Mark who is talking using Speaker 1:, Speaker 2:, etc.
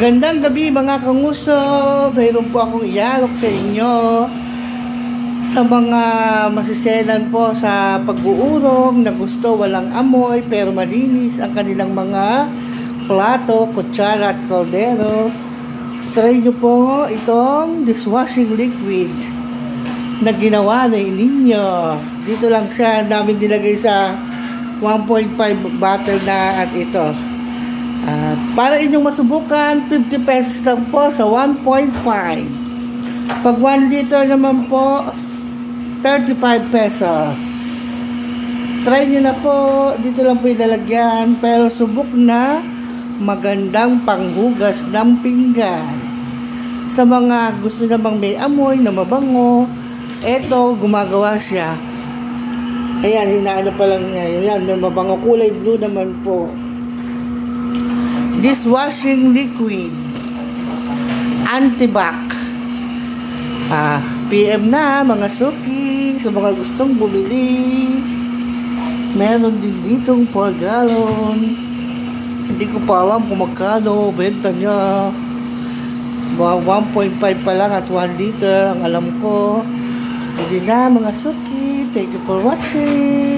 Speaker 1: Magandang gabi mga kanguso. Mayroon po akong ialok sa inyo sa mga masiselan po sa pag-uurong na gusto walang amoy pero malinis ang kanilang mga plato, kutsara at kaldero. Try nyo po itong dishwashing liquid na ginawa na ninyo. Dito lang siya namin nilagay sa 1.5 bottle na at ito. Para inyong masubukan, 50 pesos lang po sa 1.5. Pag 1 liter naman po, 35 pesos. Try nyo na po. Dito lang po ilalagyan. Pero subok na magandang panghugas ng pinggan. Sa mga gusto namang may amoy na mabango, eto, gumagawa siya. Ayan, hinaano pa lang niya. Ayan, may mabango. Kulay blue naman po. Dishwashing liquid antibac. PM na mga suki sa mga gustong bumili. Meron din ditong 4 gallon. Hindi ko pa alam kung magkano benta niya. 1.5 pa lang at 1 liter ang alam ko. Hindi na mga suki. Thank you for watching.